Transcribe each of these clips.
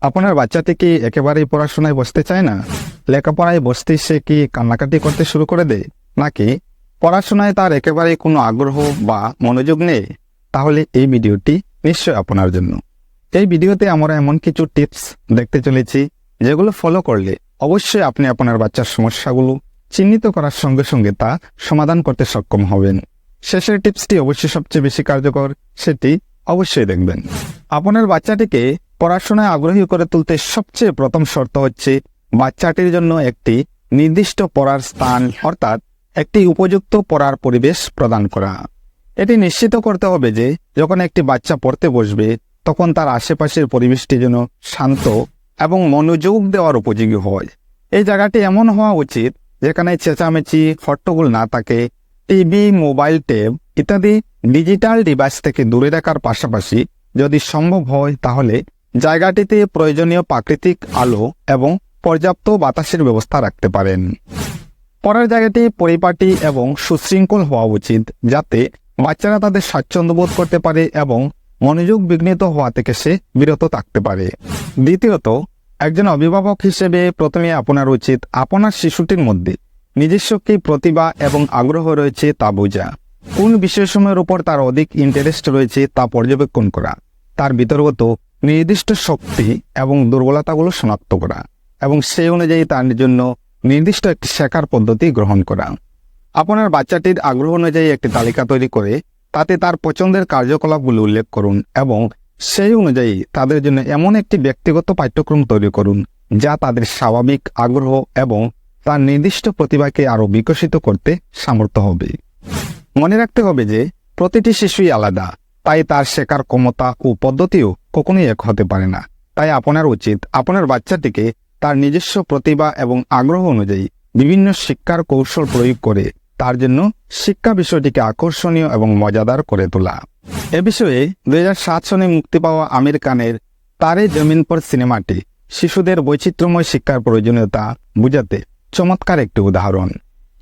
আপনার বাচ্চাটি কি একেবারেই পড়াশোনায় বসতে চায় না? লেখাপড়ায় বসতে সে কি কান্নাকাটি করতে শুরু করে দেয়, নাকি পড়াশোনায় তার একেবারেই কোনো আগ্রহ বা মনোযোগ নেই? তাহলে এই ভিডিওটি নিশ্চয় আপনার জন্য। এই ভিডিওতে আমরা এমন কিছু টিপস দেখতে চলেছি যেগুলো ফলো করলে অবশ্যই আপনি আপনার বাচ্চার সমস্যাগুলো চিহ্নিত করার সঙ্গে সঙ্গে তা সমাধান করতে সক্ষম হবেন। শেষের টিপসটি অবশ্যই সবচেয়ে বেশি কার্যকর, সেটি অবশ্যই দেখবেন। আপনার বাচ্চাটিকে পড়াশোনায় আগ্রহী করে তুলতে সবচেয়ে প্রথম শর্ত হচ্ছে বাচ্চাটির জন্য একটি নির্দিষ্ট পড়ার স্থান অর্থাৎ একটি উপযুক্ত পড়ার পরিবেশ প্রদান করা। এটি নিশ্চিত করতে হবে যে যখন একটি বাচ্চা পড়তে বসবে তখন তার আশেপাশের পরিবেশটি যেন শান্ত এবং মনোযোগ দেওয়ার উপযোগী হয়। এই জায়গাটি এমন হওয়া উচিত যেখানে চেঁচামেচি, হট্টগোল না থাকে। টিভি, মোবাইল, ট্যাব ইত্যাদি ডিজিটাল ডিভাইস থেকে দূরে রাখার পাশাপাশি যদি সম্ভব হয় তাহলে জায়গাটিতে প্রয়োজনীয় প্রাকৃতিক আলো এবং পর্যাপ্ত বাতাসের ব্যবস্থা রাখতে পারেন। পড়ার জায়গাটি পরিপাটি এবং সুশৃঙ্খল হওয়া উচিত যাতে বাচ্চারা তাদের স্বাচ্ছন্দ্য বোধ করতে পারে এবং মনোযোগ বিঘ্নিত হওয়া থেকে সে বিরত থাকতে পারে। দ্বিতীয়ত, একজন অভিভাবক হিসেবে প্রথমে আপনার উচিত আপনার শিশুটির মধ্যে নিজস্ব কি প্রতিভা এবং আগ্রহ রয়েছে তা বোঝা। কোন বিষয়সমূহের উপর তার অধিক ইন্টারেস্ট রয়েছে তা পর্যবেক্ষণ করা, তার ভিতরগত নির্দিষ্ট শক্তি এবং দুর্বলতাগুলো শনাক্ত করা এবং সেই অনুযায়ী তার জন্য নির্দিষ্ট একটি শেখার পদ্ধতি গ্রহণ করা। আপনার বাচ্চাটির আগ্রহ অনুযায়ী একটি তালিকা তৈরি করে তাতে তার পছন্দের কার্যকলাপগুলো উল্লেখ করুন এবং সেই অনুযায়ী তাদের জন্য এমন একটি ব্যক্তিগত পাঠ্যক্রম তৈরি করুন যা তাদের স্বাভাবিক আগ্রহ এবং তার নির্দিষ্ট প্রতিভাকে আরও বিকশিত করতে সামর্থ্য হবে। মনে রাখতে হবে যে প্রতিটি শিশুই আলাদা, তাই তার শেখার ক্ষমতা ও পদ্ধতিও কখনোই এক হতে পারে না। তাই আপনার উচিত আপনার বাচ্চাটিকে তার নিজস্ব প্রতিভা এবং আগ্রহ অনুযায়ী বিভিন্ন শিক্ষার কৌশল প্রয়োগ করে তার জন্য শিক্ষা বিষয়টিকে আকর্ষণীয় এবং মজাদার করে তোলা। এ বিষয়ে 2007 সনে মুক্তি পাওয়া আমির খানের তারে জমিন পর সিনেমাটি শিশুদের বৈচিত্র্যময় শিক্ষার প্রয়োজনীয়তা বোঝাতে চমৎকার একটি উদাহরণ।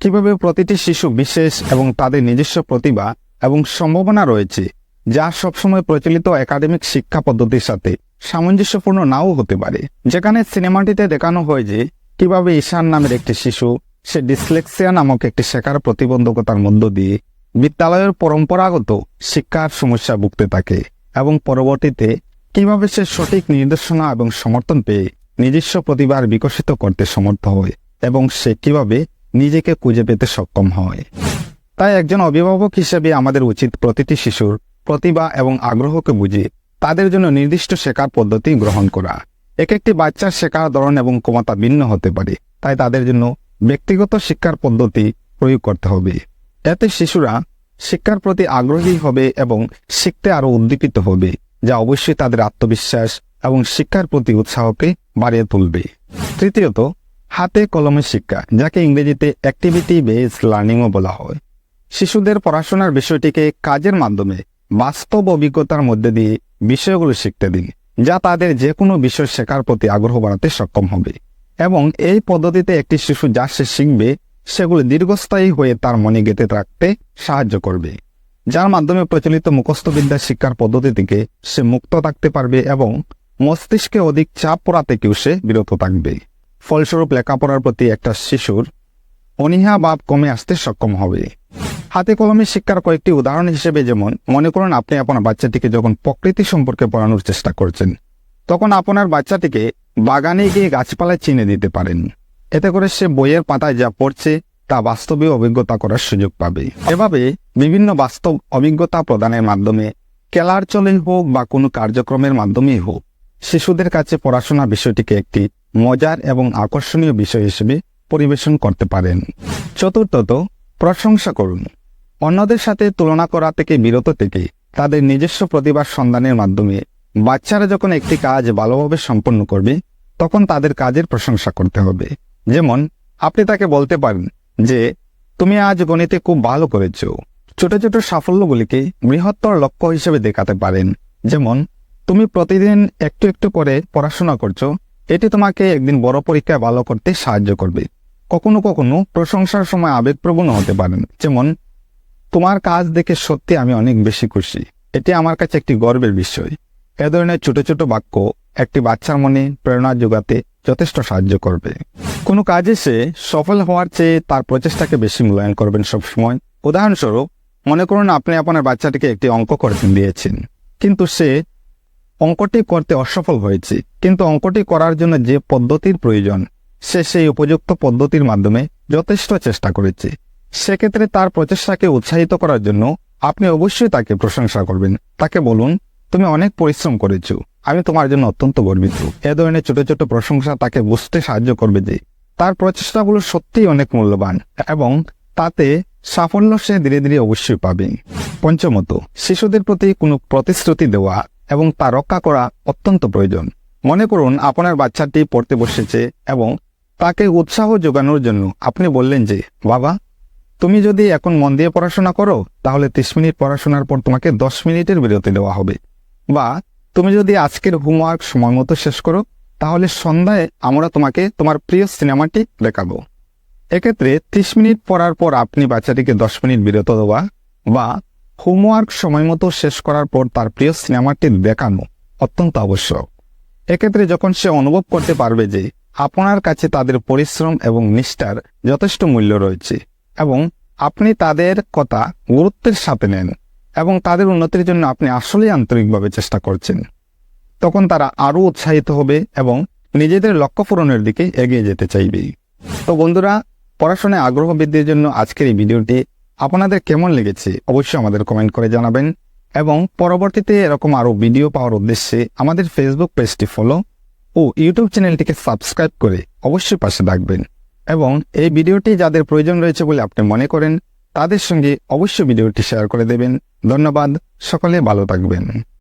কিভাবে প্রতিটি শিশু বিশেষ এবং তাদের নিজস্ব প্রতিভা এবং সম্ভাবনা রয়েছে যা সবসময় প্রচলিত একাডেমিক শিক্ষা পদ্ধতির সাথে সামঞ্জস্যপূর্ণ নাও হতে পারে। যেখানে সিনেমাটিতে দেখানো হয় যে কিভাবে ঈশান নামের একটি শিশু সে ডিসলেক্সিয়া নামক একটি শেখার প্রতিবন্ধকতার মধ্য দিয়ে বিদ্যালয়ের পরম্পরাগত শিক্ষার সমস্যা ভুগতে থাকে এবং পরবর্তীতে কিভাবে সে সঠিক নির্দেশনা এবং সমর্থন পেয়ে নিজস্ব প্রতিভার বিকশিত করতে সমর্থ হয় এবং সে কিভাবে নিজেকে খুঁজে পেতে সক্ষম হয়। তাই একজন অভিভাবক হিসেবে আমাদের উচিত প্রতিটি শিশুর প্রতিভা এবং আগ্রহকে বুঝে তাদের জন্য নির্দিষ্ট শেখার পদ্ধতি গ্রহণ করা। এক একটি বাচ্চার শেখার ধরন এবং ক্ষমতা ভিন্ন হতে পারে, তাই তাদের জন্য ব্যক্তিগত শিক্ষার পদ্ধতি প্রয়োগ করতে হবে। এতে শিশুরা শিক্ষার প্রতি আগ্রহী হবে এবং শিখতে আরও উদ্দীপিত হবে, যা অবশ্যই তাদের আত্মবিশ্বাস এবং শিক্ষার প্রতি উৎসাহকে বাড়িয়ে তুলবে। তৃতীয়ত, হাতে কলমে শিক্ষা, যাকে ইংরেজিতে অ্যাক্টিভিটি বেসড লার্নিংও বলা হয়। শিশুদের পড়াশোনার বিষয়টিকে কাজের মাধ্যমে বাস্তব অভিজ্ঞতার মধ্যে দিয়ে বিষয়গুলো শিখতে দিন, যা তাদের যে কোনো বিষয় শেখার প্রতি আগ্রহ বাড়াতে সক্ষম হবে এবং এই পদ্ধতিতে একটি শিশু যা সে শিখবে সেগুলো দীর্ঘস্থায়ী হয়ে তার মনে গেঁথে রাখতে সাহায্য করবে, যার মাধ্যমে প্রচলিত মুখস্থবিদ্যা শিক্ষার পদ্ধতি থেকে সে মুক্ত থাকতে পারবে এবং মস্তিষ্কে অধিক চাপ পড়া থেকেও সে বিরত থাকবে। ফলস্বরূপ লেখাপড়ার প্রতি একটা শিশুর অনীহা ভাব কমে আসতে সক্ষম হবে। হাতে কলমে শিক্ষার কয়েকটি উদাহরণ হিসেবে, যেমন মনে করুন আপনি আপনার বাচ্চাটিকে যখন প্রকৃতি সম্পর্কে পড়ানোর চেষ্টা করছেন তখন আপনার বাচ্চাটিকে বাগানে গিয়ে গাছপালায় চিনে দিতে পারেন। এতে করে সে বইয়ের পাতায় যা পড়ছে তা বাস্তবে অভিজ্ঞতা করার সুযোগ পাবে। এভাবে বিভিন্ন বাস্তব অভিজ্ঞতা প্রদানের মাধ্যমে খেলার চলেই হোক বা কোনো কার্যক্রমের মাধ্যমেই হোক শিশুদের কাছে পড়াশোনা বিষয়টিকে একটি মজার এবং আকর্ষণীয় বিষয় হিসেবে পরিবেশন করতে পারেন। চতুর্থত, প্রশংসা করুন। অন্যদের সাথে তুলনা করা থেকে বিরত থেকে তাদের নিজস্ব প্রতিভার সন্ধানের মাধ্যমে বাচ্চারা যখন একটি কাজ ভালোভাবে সম্পন্ন করবে তখন তাদের কাজের প্রশংসা করতে হবে। যেমন আপনি তাকে বলতে পারেন যে তুমি আজ গণিতে খুব ভালো করেছ। ছোট ছোট সাফল্যগুলিকে বৃহত্তর লক্ষ্য হিসেবে দেখাতে পারেন। যেমন তুমি প্রতিদিন একটু একটু করে পড়াশোনা করছো, এটি তোমাকে একদিন বড় পরীক্ষায় ভালো করতে সাহায্য করবে। কখনো কখনো প্রশংসার সময় আবেগপ্রবণ হতে পারেন। যেমন তোমার কাজ দেখে সত্যি আমি অনেক বেশি খুশি, এটি আমার কাছে একটি গর্বের বিষয়। এ ধরনের ছোট ছোট বাক্য একটি বাচ্চার মনে প্রেরণা যোগাতে যথেষ্ট সাহায্য করবে। কোনো কাজে সে সফল হওয়ার চেয়ে তার প্রচেষ্টাকে বেশি মূল্যায়ন করবেন সবসময়। উদাহরণস্বরূপ, মনে করুন আপনি আপনার বাচ্চাটিকে একটি অঙ্ক করতে দিয়েছেন, কিন্তু সে অঙ্কটি করতে অসফল হয়েছে, কিন্তু অঙ্কটি করার জন্য যে পদ্ধতির প্রয়োজন সে সেই উপযুক্ত পদ্ধতির মাধ্যমে যথেষ্ট চেষ্টা করেছে। সেক্ষেত্রে তার প্রচেষ্টাকে উৎসাহিত করার জন্য আপনি অবশ্যই তাকে প্রশংসা করবেন। তাকে বলুন, তুমি অনেক পরিশ্রম করেছো, আমি তোমার জন্য অত্যন্ত গর্বিত। এ ধরনের ছোট ছোট প্রশংসা তাকে বুঝতে সাহায্য করবে যে তার প্রচেষ্টাগুলো সত্যিই অনেক মূল্যবান এবং তাতে সাফল্য সে ধীরে ধীরে অবশ্যই পাবে। পঞ্চমত, শিশুদের প্রতি কোনো প্রতিশ্রুতি দেওয়া এবং তা রক্ষা করা অত্যন্ত প্রয়োজন। মনে করুন আপনার বাচ্চাটি পড়তে বসেছে এবং তাকে উৎসাহ যোগানোর জন্য আপনি বললেন যে, বাবা, তুমি যদি এখন মন দিয়ে পড়াশোনা করো তাহলে 30 মিনিট পড়াশোনার পর তোমাকে 10 মিনিটের বিরতি দেওয়া হবে। বা তুমি যদি আজকের হোমওয়ার্ক সময় মতো শেষ করো তাহলে সন্ধ্যায় আমরা তোমাকে তোমার প্রিয় সিনেমাটি দেখাবো। এক্ষেত্রে 30 মিনিট পড়ার পর আপনি বাচ্চাটিকে 10 মিনিট বিরত দেওয়া বা হোমওয়ার্ক সময় মতো শেষ করার পর তার প্রিয় সিনেমাটি দেখানো অত্যন্ত আবশ্যক। এক্ষেত্রে যখন সে অনুভব করতে পারবে যে আপনার কাছে তাদের পরিশ্রম এবং নিষ্ঠার যথেষ্ট মূল্য রয়েছে এবং আপনি তাদের কথা গুরুত্বের সাথে নেন এবং তাদের উন্নতির জন্য আপনি আসলেই আন্তরিকভাবে চেষ্টা করছেন, তখন তারা আরও উৎসাহিত হবে এবং নিজেদের লক্ষ্য পূরণের দিকে এগিয়ে যেতে চাইবে। তো বন্ধুরা, পড়াশোনায় আগ্রহ বৃদ্ধির জন্য আজকের এই ভিডিওটি আপনাদের কেমন লেগেছে অবশ্যই আমাদের কমেন্ট করে জানাবেন এবং পরবর্তীতে এরকম আরও ভিডিও পাওয়ার উদ্দেশ্যে আমাদের ফেসবুক পেজটি ফলো ও ইউটিউব চ্যানেলটিকে সাবস্ক্রাইব করে অবশ্যই পাশে থাকবেন এবং এই ভিডিওটি যাদের প্রয়োজন রয়েছে বলে আপনি মনে করেন তাদের সঙ্গে অবশ্যই ভিডিওটি শেয়ার করে দেবেন। ধন্যবাদ, সকলে ভালো থাকবেন।